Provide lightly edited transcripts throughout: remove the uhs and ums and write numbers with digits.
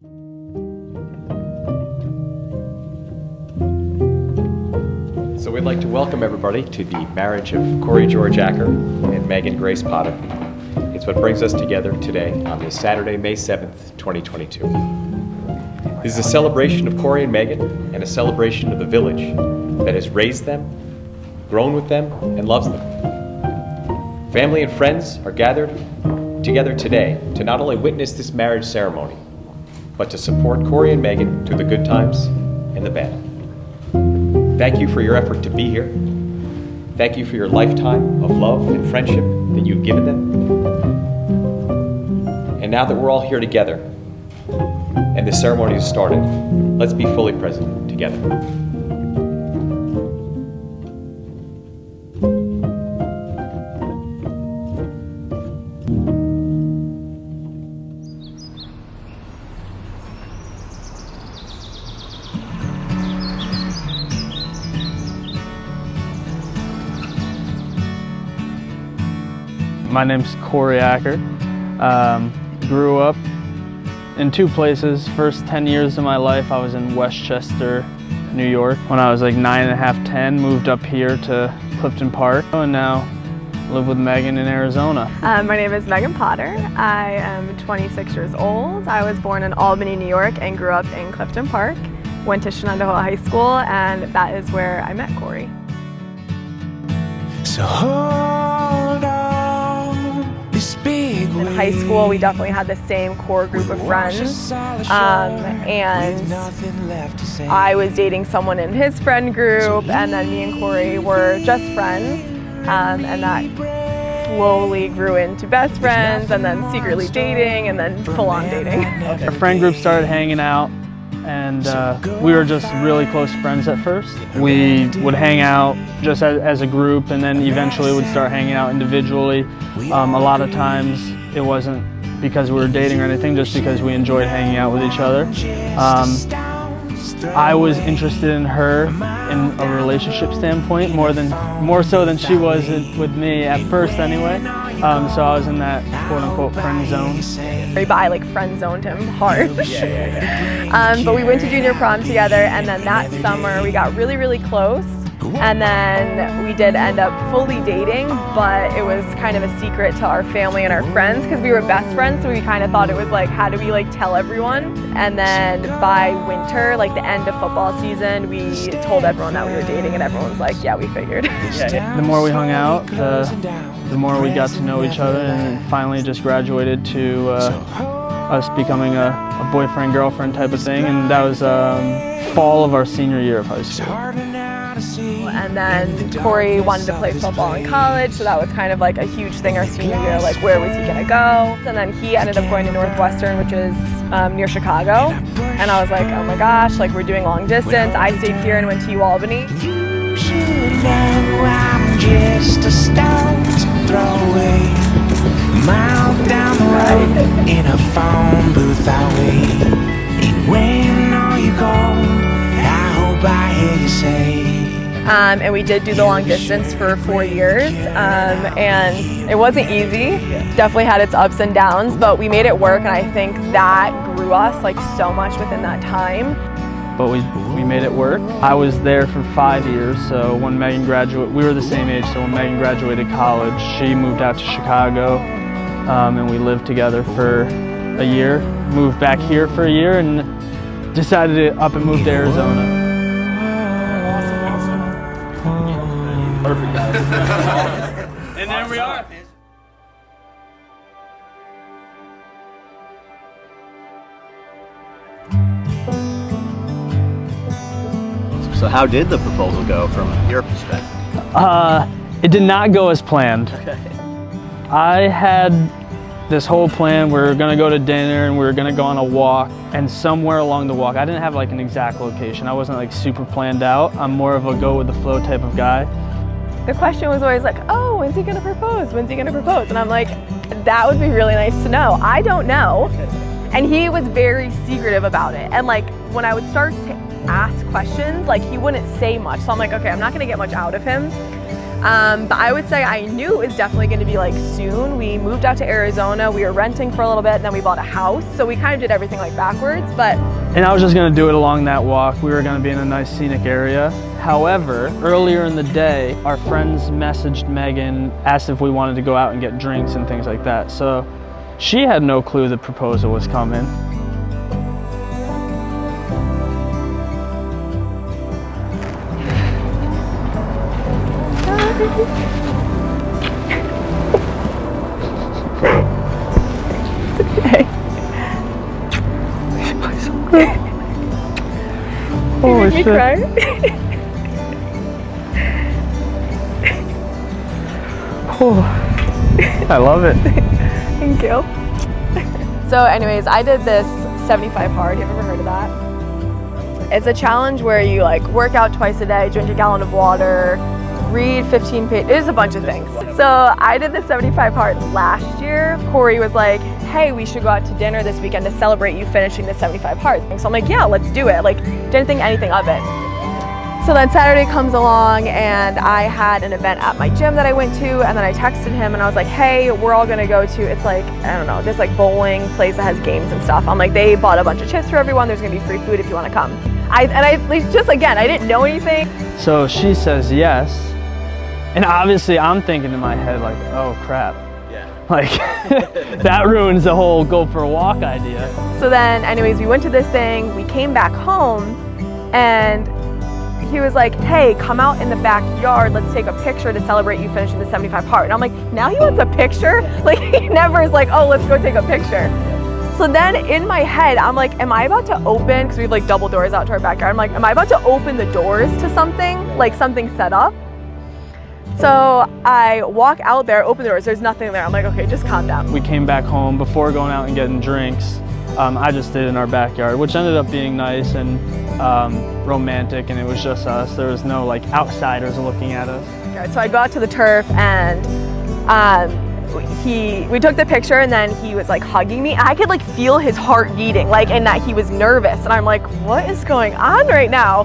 So we'd like to welcome everybody to the marriage of Corey George Acker and Meaghan Grace Potter. It's what brings us together today on this Saturday, May 7th, 2022. This is a celebration of Corey and Meaghan and a celebration of the village that has raised them, grown with them, and loves them. Family and friends are gathered together today to not only witness this marriage ceremony, but to support Corey and Meaghan through the good times and the bad. Thank you for your effort to be here. Thank you for your lifetime of love and friendship that you've given them. And now that we're all here together and the ceremony has started, let's be fully present together. My name's Corey Acker. Grew up in two places. First 10 years of my life I was in Westchester, New York. When I was like 9.5, 10, moved up here to Clifton Park, and now live with Meaghan in Arizona. My name is Meaghan Potter. I am 26 years old. I was born in Albany, New York, and grew up in Clifton Park. Went to Shenandoah High School, and that is where I met Corey. So hold on. In high school, we definitely had the same core group of friends, and I was dating someone in his friend group, and then me and Corey were just friends, and that slowly grew into best friends, and then secretly dating, and then full-on dating. Our friend group started hanging out, and we were just really close friends at first. We would hang out just as a group, and then eventually would start hanging out individually. A lot of times it wasn't because we were dating or anything, just because we enjoyed hanging out with each other. I was interested in her in a relationship standpoint more so than she was with me at first anyway. So I was in that quote-unquote friend zone. But I like friend zoned him hard. But we went to junior prom together, and then that summer we got really, really close. And then we did end up fully dating, but it was kind of a secret to our family and our friends because we were best friends, so we kind of thought it was like, how do we like tell everyone? And then by winter, like the end of football season, we told everyone that we were dating, and everyone's like, yeah, we figured. The more we hung out, the more we got to know each other, and finally just graduated to us becoming a boyfriend-girlfriend type of thing, and that was fall of our senior year of high school. And then Corey wanted to play football in college, so that was kind of like a huge thing our senior year, like where was he gonna go? And then he ended up going to Northwestern, which is near Chicago. And I was like, oh my gosh, like we're doing long distance. I stayed here and went to Albany. You should know I'm just a stone's throw away. Mile down the road in a phone booth I wait. And when all you go, I hope I hear you say. And we did do the long distance for 4 years, and it wasn't easy. Definitely had its ups and downs, but we made it work, and I think that grew us like so much within that time. But we made it work. I was there for 5 years, so when Meaghan graduated, we were the same age, so when Meaghan graduated college, she moved out to Chicago, and we lived together for a year, moved back here for a year, and decided to up and move to Arizona. Perfect. And there we are. So how did the proposal go from your perspective? It did not go as planned. Okay. I had this whole plan. We were gonna go to dinner and we were gonna go on a walk, and somewhere along the walk, I didn't have like an exact location. I wasn't like super planned out. I'm more of a go with the flow type of guy. The question was always like, oh, when's he gonna propose? When's he gonna propose? And I'm like, that would be really nice to know. I don't know. And he was very secretive about it. And like, when I would start to ask questions, like he wouldn't say much. So I'm like, okay, I'm not gonna get much out of him. But I would say I knew it was definitely going to be like soon. We moved out to Arizona, we were renting for a little bit, and then we bought a house. So we kind of did everything like backwards, but. And I was just gonna do it along that walk. We were gonna be in a nice scenic area. However, earlier in the day, our friends messaged Meaghan, asked if we wanted to go out and get drinks and things like that. So she had no clue the proposal was coming. Holy shit. Cry. I love it. Thank you. So anyways, I did this 75 hard. You ever heard of that? It's a challenge where you like work out twice a day, drink a gallon of water, read 15 pages. It is a bunch of things. So I did the 75 hard last year. Corey was like, hey, we should go out to dinner this weekend to celebrate you finishing the 75 hard. So I'm like, yeah, let's do it. Like, didn't think anything of it. So then Saturday comes along and I had an event at my gym that I went to, and then I texted him and I was like, hey, we're all gonna go to, it's like, I don't know, this like bowling place that has games and stuff. I'm like, they bought a bunch of chips for everyone. There's gonna be free food if you wanna come. I didn't know anything. So she says yes. And obviously I'm thinking in my head like, oh crap. Like, that ruins the whole go for a walk idea. So then, anyways, we went to this thing, we came back home, and he was like, hey, come out in the backyard, let's take a picture to celebrate you finishing the 75 hard. And I'm like, now he wants a picture? Like, he never is like, oh, let's go take a picture. So then in my head, I'm like, am I about to open, because we have like double doors out to our backyard, I'm like, am I about to open the doors to something, like something set up? So I walk out there, open the doors, there's nothing there. I'm like, okay, just calm down. We came back home before going out and getting drinks. I just stayed in our backyard, which ended up being nice and romantic, and it was just us. There was no like outsiders looking at us. So I go out to the turf and we took the picture, and then he was like hugging me. I could like feel his heart beating, like, and that he was nervous. And I'm like, what is going on right now?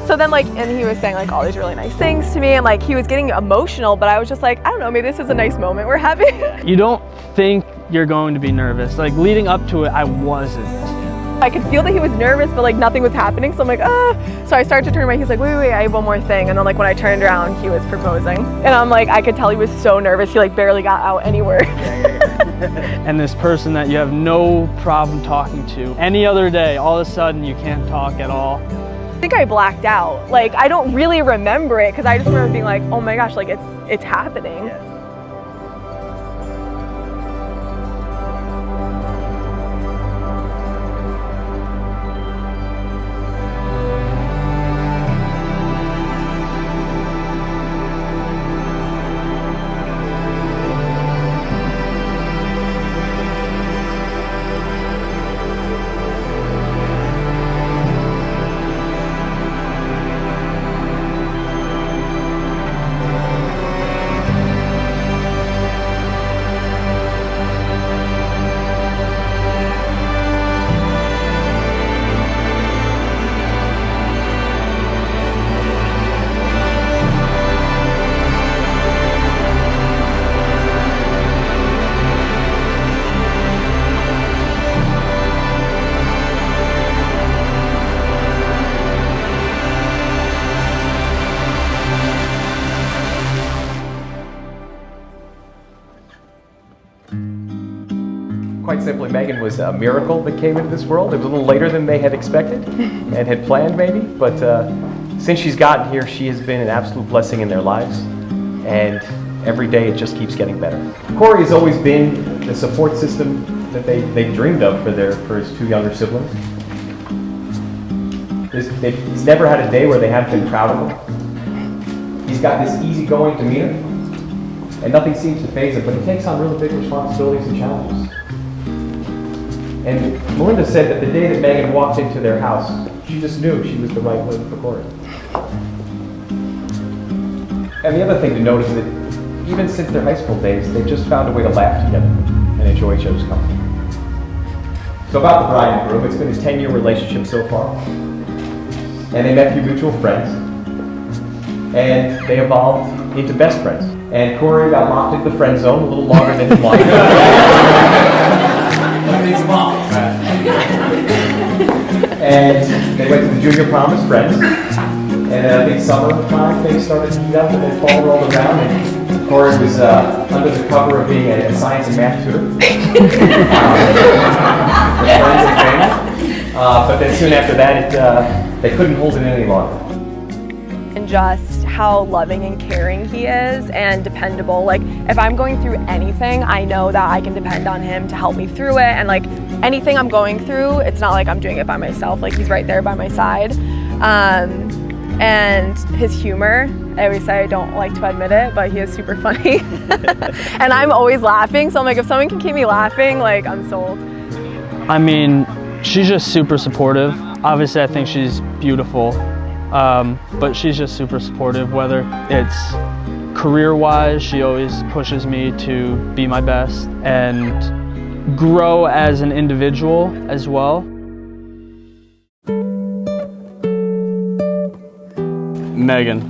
So then like, and he was saying like all these really nice things to me, and like he was getting emotional, but I was just like, I don't know, maybe this is a nice moment we're having. You don't think you're going to be nervous. Like leading up to it, I wasn't. I could feel that he was nervous, but like nothing was happening. So I'm like, ah. So I started to turn around, he's like, wait, I have one more thing. And then like when I turned around, he was proposing. And I'm like, I could tell he was so nervous. He like barely got out any words. And this person that you have no problem talking to, any other day, all of a sudden you can't talk at all. I think I blacked out. Like, I don't really remember it, because I just remember being like, oh my gosh, like it's happening. Yeah. Quite simply, Meaghan was a miracle that came into this world. It was a little later than they had expected and had planned maybe, but since she's gotten here, she has been an absolute blessing in their lives, and every day it just keeps getting better. Corey has always been the support system that they dreamed of for his two younger siblings. He's never had a day where they haven't been proud of him. He's got this easygoing demeanor, and nothing seems to faze him, but he takes on really big responsibilities and challenges. And Melinda said that the day that Meaghan walked into their house, she just knew she was the right one for Corey. And the other thing to note is that even since their high school days, they've just found a way to laugh together and enjoy each other's company. So about the bride and groom, it's been a 10-year relationship so far. And they met through mutual friends. And they evolved into best friends. And Corey got locked into the friend zone a little longer than he wanted. And they went to the junior prom as friends. And then I think summertime things started to heat up and then fall rolled around. And Corey was under the cover of being a science and math tutor. But then soon after that, they couldn't hold it in any longer. And just how loving and caring he is and dependable. Like, if I'm going through anything, I know that I can depend on him to help me through it. And like anything I'm going through, it's not like I'm doing it by myself. Like, he's right there by my side. And his humor, I always say I don't like to admit it, but he is super funny. And I'm always laughing, so I'm like, if someone can keep me laughing, like, I'm sold. I mean, she's just super supportive. Obviously, I think she's beautiful, but she's just super supportive, whether it's career-wise. She always pushes me to be my best and grow as an individual as well. Meaghan,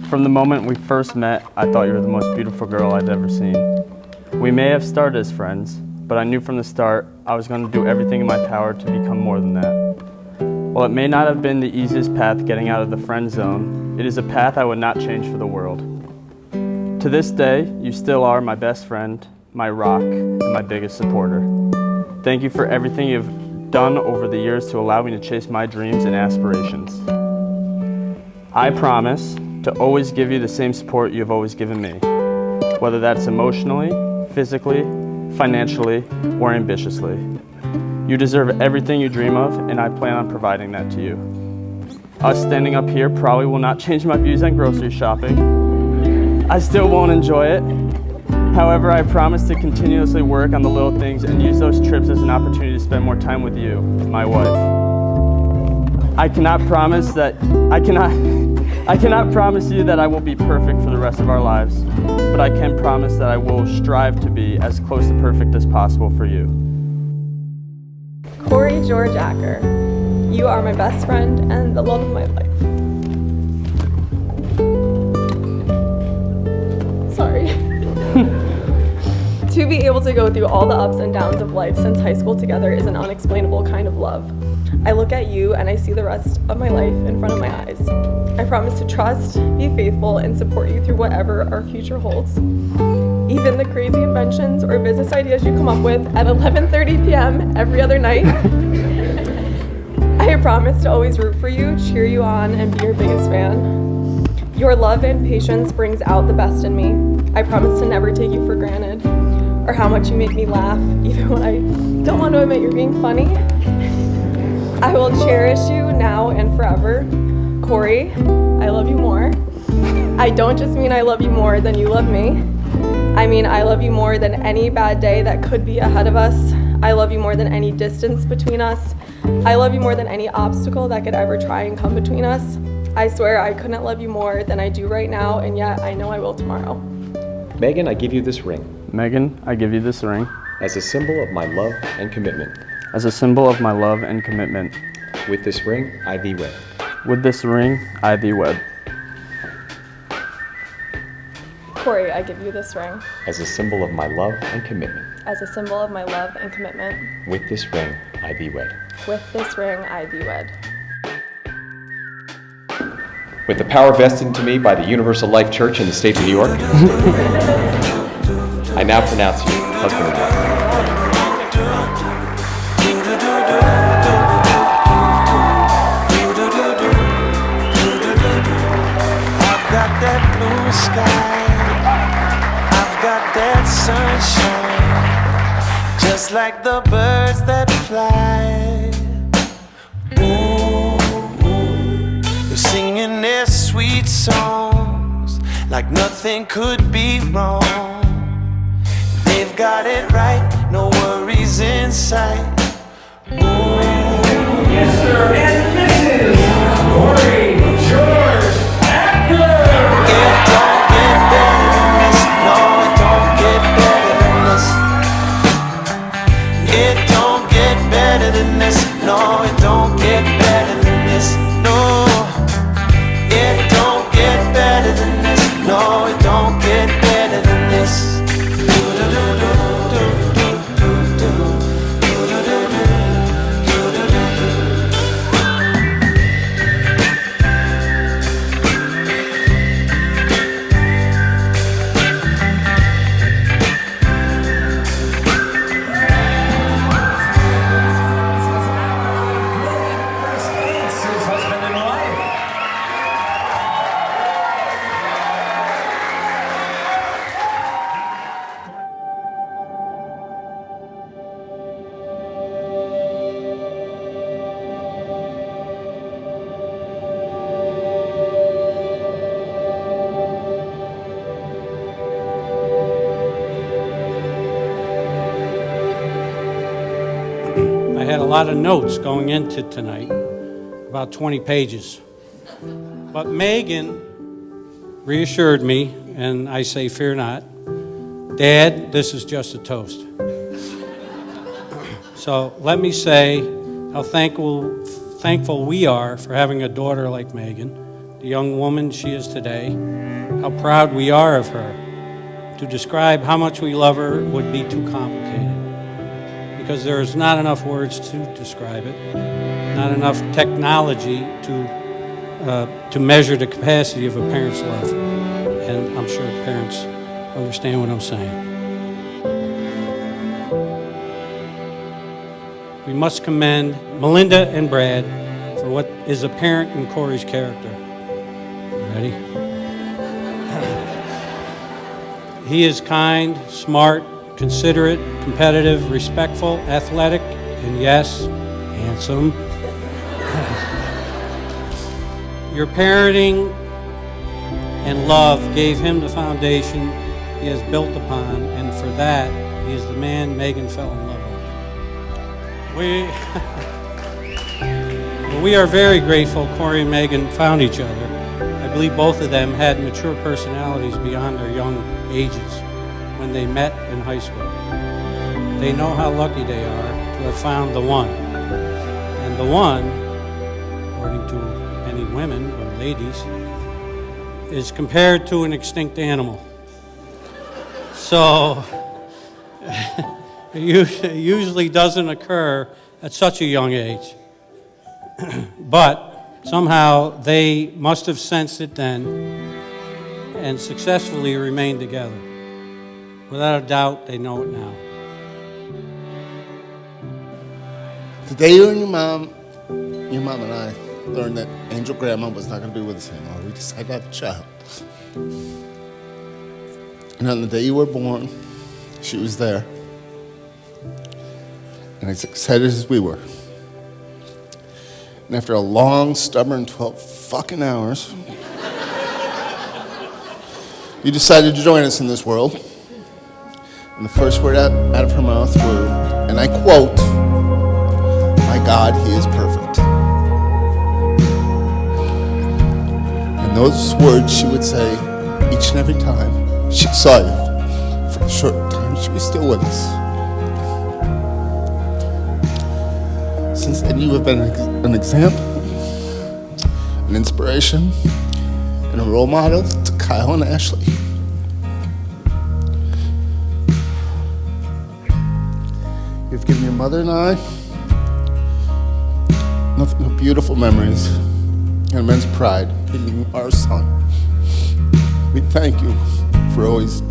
from the moment we first met, I thought you were the most beautiful girl I'd ever seen. We may have started as friends, but I knew from the start I was going to do everything in my power to become more than that. While it may not have been the easiest path getting out of the friend zone, it is a path I would not change for the world. To this day, you still are my best friend, my rock, and my biggest supporter. Thank you for everything you've done over the years to allow me to chase my dreams and aspirations. I promise to always give you the same support you have always given me, whether that's emotionally, physically, financially, or ambitiously. You deserve everything you dream of, and I plan on providing that to you. Us standing up here probably will not change my views on grocery shopping. I still won't enjoy it. However, I promise to continuously work on the little things and use those trips as an opportunity to spend more time with you, my wife. I cannot promise you that I will be perfect for the rest of our lives, but I can promise that I will strive to be as close to perfect as possible for you. Corey George Acker, you are my best friend and the love of my life. Sorry. To be able to go through all the ups and downs of life since high school together is an unexplainable kind of love. I look at you and I see the rest of my life in front of my eyes. I promise to trust, be faithful, and support you through whatever our future holds. Even the crazy inventions or business ideas you come up with at 11:30 p.m. every other night. I promise to always root for you, cheer you on, and be your biggest fan. Your love and patience brings out the best in me. I promise to never take you for granted, or how much you make me laugh, even when I don't want to admit you're being funny. I will cherish you now and forever. Corey, I love you more. I don't just mean I love you more than you love me. I mean I love you more than any bad day that could be ahead of us. I love you more than any distance between us. I love you more than any obstacle that could ever try and come between us. I swear I couldn't love you more than I do right now, and yet I know I will tomorrow. Meaghan, I give you this ring. Meaghan, I give you this ring. As a symbol of my love and commitment. As a symbol of my love and commitment. With this ring, I thee wed. With this ring, I thee wed. Corey, I give you this ring. As a symbol of my love and commitment. As a symbol of my love and commitment. With this ring, I thee wed. With this ring, I thee wed. With the power vested into me by the Universal Life Church in the state of New York, I now pronounce you husband and wife. I've got that blue sky, I've got that sunshine, just like the birds that fly. Ooh, they're singing their sweet songs like nothing could be wrong. They've got it right, no worries in sight. Ooh. Yes, sir, and Mrs. Corey George Acker. It don't get better than this. No, it don't get better than this. It don't get better than this. No, it don't get better than this. No, it don't get better than this. No, it had a lot of notes going into tonight, about 20 pages. But Meaghan reassured me, and I say, fear not. Dad, this is just a toast. So let me say how thankful we are for having a daughter like Meaghan, the young woman she is today, how proud we are of her. To describe how much we love her would be too complicated, because there is not enough words to describe it, not enough technology to measure the capacity of a parent's love. And I'm sure parents understand what I'm saying. We must commend Melinda and Brad for what is apparent in Corey's character. You ready? He is kind, smart, considerate, competitive, respectful, athletic, and yes, handsome. Your parenting and love gave him the foundation he has built upon, and for that, he is the man Meaghan fell in love with. We are very grateful Corey and Meaghan found each other. I believe both of them had mature personalities beyond their young ages when they met in high school. They know how lucky they are to have found the one. And the one, according to many women or ladies, is compared to an extinct animal. So it usually doesn't occur at such a young age. But somehow they must have sensed it then and successfully remained together. Without a doubt, they know it now. The day you and your mom and I learned that Angel Grandma was not going to be with us anymore, we decided to have a child. And on the day you were born, she was there. And as excited as we were. And after a long, stubborn 12 fucking hours, you decided to join us in this world. And the first word out of her mouth were, and I quote, "My God, he is perfect." And those words she would say each and every time she saw you for the short time she was still with us. Since then, you have been an example, an inspiration, and a role model to Kyle and Ashley. You've given your mother and I nothing but beautiful memories and immense pride in our son. We thank you for always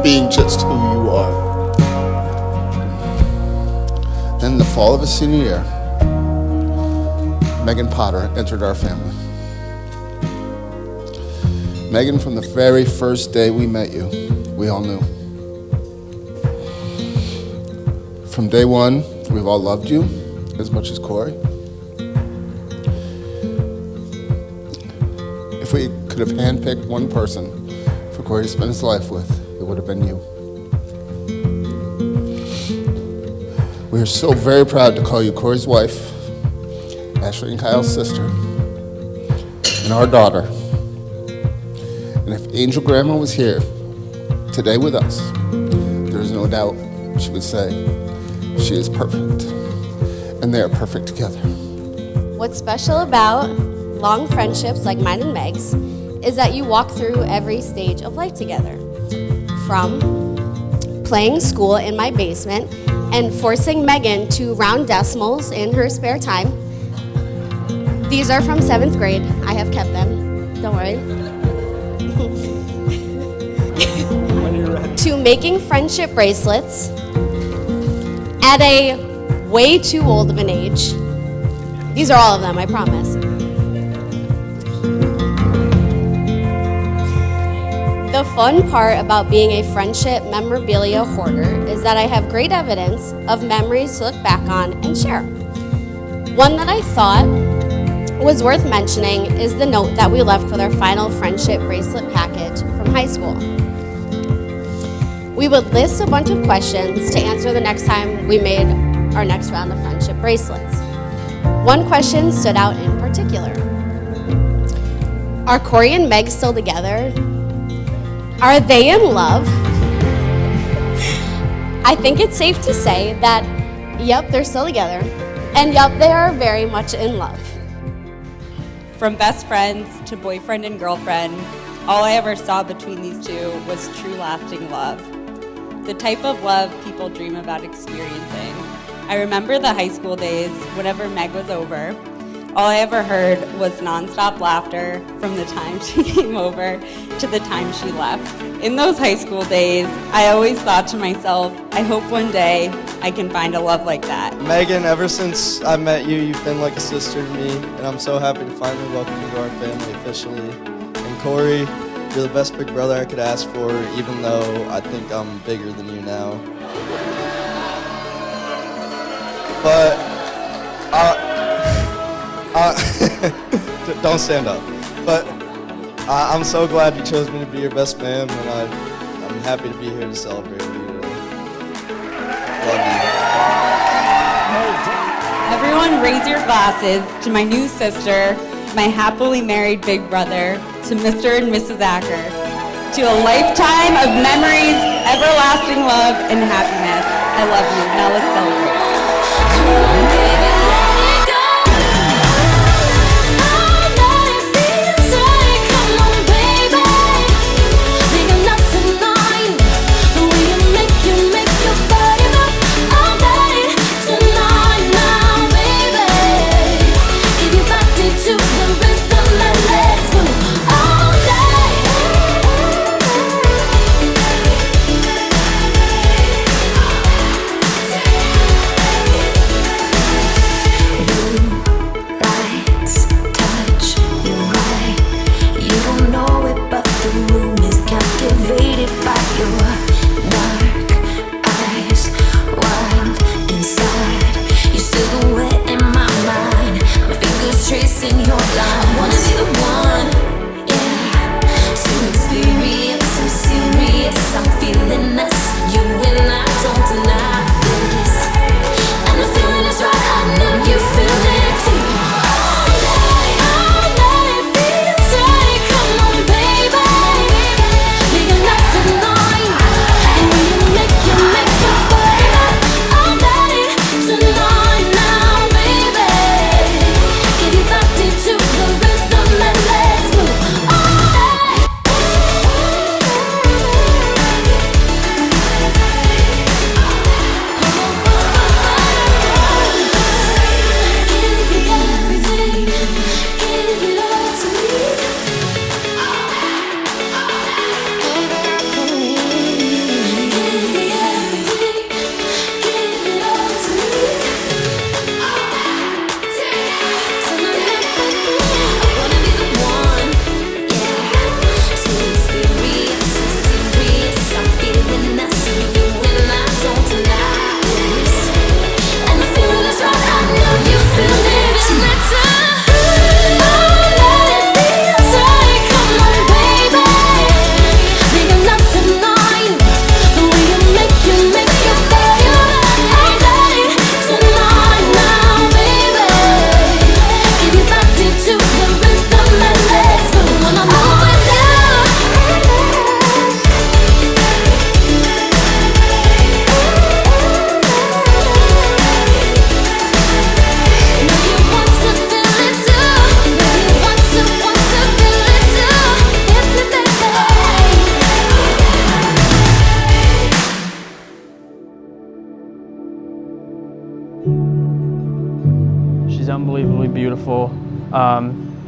being just who you are. Then in the fall of his senior year, Meaghan Potter entered our family. Meaghan, from the very first day we met you, we all knew. From day one, we've all loved you as much as Corey. If we could have handpicked one person for Corey to spend his life with, it would have been you. We are so very proud to call you Corey's wife, Ashley and Kyle's sister, and our daughter. And if Angel Grandma was here today with us, there is no doubt she would say she is perfect, and they are perfect together. What's special about long friendships like mine and Meg's is that you walk through every stage of life together. From playing school in my basement and forcing Meaghan to round decimals in her spare time. These are from 7th grade. I have kept them. Don't worry. To making friendship bracelets at a way too old of an age. These are all of them, I promise. The fun part about being a friendship memorabilia hoarder is that I have great evidence of memories to look back on and share. One that I thought was worth mentioning is the note that we left with our final friendship bracelet package from high school. We would list a bunch of questions to answer the next time we made our next round of friendship bracelets. One question stood out in particular. Are Corey and Meg still together? Are they in love? I think it's safe to say that, yep, they're still together, and yep, they are very much in love. From best friends to boyfriend and girlfriend, all I ever saw between these two was true lasting love. The type of love people dream about experiencing. I remember the high school days, whenever Meg was over, all I ever heard was nonstop laughter from the time she came over to the time she left. In those high school days, I always thought to myself, I hope one day I can find a love like that. Meaghan, ever since I met you, you've been like a sister to me, and I'm so happy to finally welcome you to our family officially. And Corey, you're the best big brother I could ask for, even though I think I'm bigger than you now. But, don't stand up. But I'm so glad you chose me to be your best man, and I'm happy to be here to celebrate with you today. Love you. Everyone raise your glasses to my new sister, my happily married big brother, to Mr. and Mrs. Acker, to a lifetime of memories, everlasting love, and happiness. I love you. Now let's celebrate. She's unbelievably beautiful.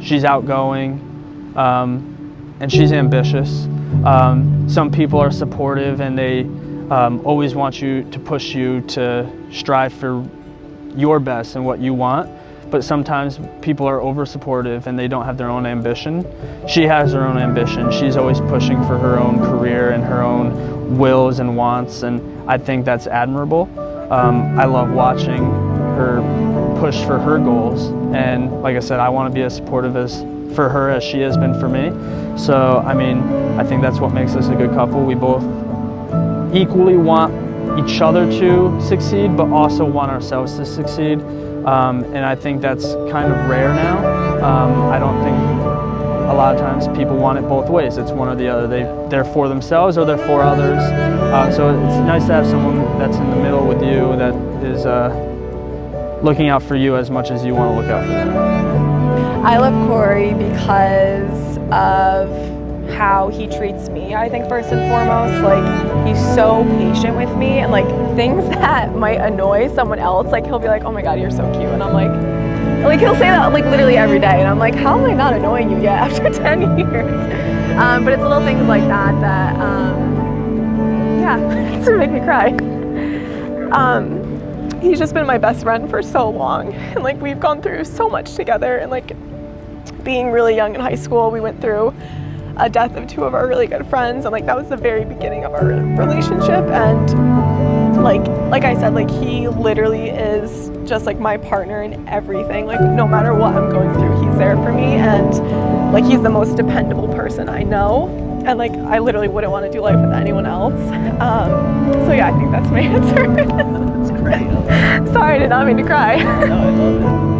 She's outgoing, and she's ambitious. Some people are supportive and they always want you to push you to strive for your best and what you want. But sometimes people are over supportive and they don't have their own ambition. She has her own ambition. She's always pushing for her own career and her own wills and wants, and I think that's admirable. I love watching her push for her goals, and like I said, I want to be as supportive for her as she has been for me. So I mean, I think that's what makes us a good couple. We both equally want each other to succeed, but also want ourselves to succeed. And I think that's kind of rare now. I don't think a lot of times people want it both ways. It's one or the other. They're for themselves or they're for others. So it's nice to have someone that's in the middle with you, that is looking out for you as much as you want to look out for them. I love Corey because of how he treats me. I think first and foremost, like, he's so patient with me, and like things that might annoy someone else, like he'll be like, oh my god, you're so cute, and I'm like he'll say that like literally every day, and I'm like, how am I not annoying you yet after 10 years? But it's little things like that that yeah, it's gonna make me cry. He's just been my best friend for so long, and like we've gone through so much together, and like being really young in high school, we went through a death of two of our really good friends, and like that was the very beginning of our relationship. And like I said, like he literally is just like my partner in everything. Like no matter what I'm going through, he's there for me, and like he's the most dependable person I know, and like I literally wouldn't want to do life with anyone else. So yeah, I think that's my answer. That's great. Sorry, I did not mean to cry. No, I love it.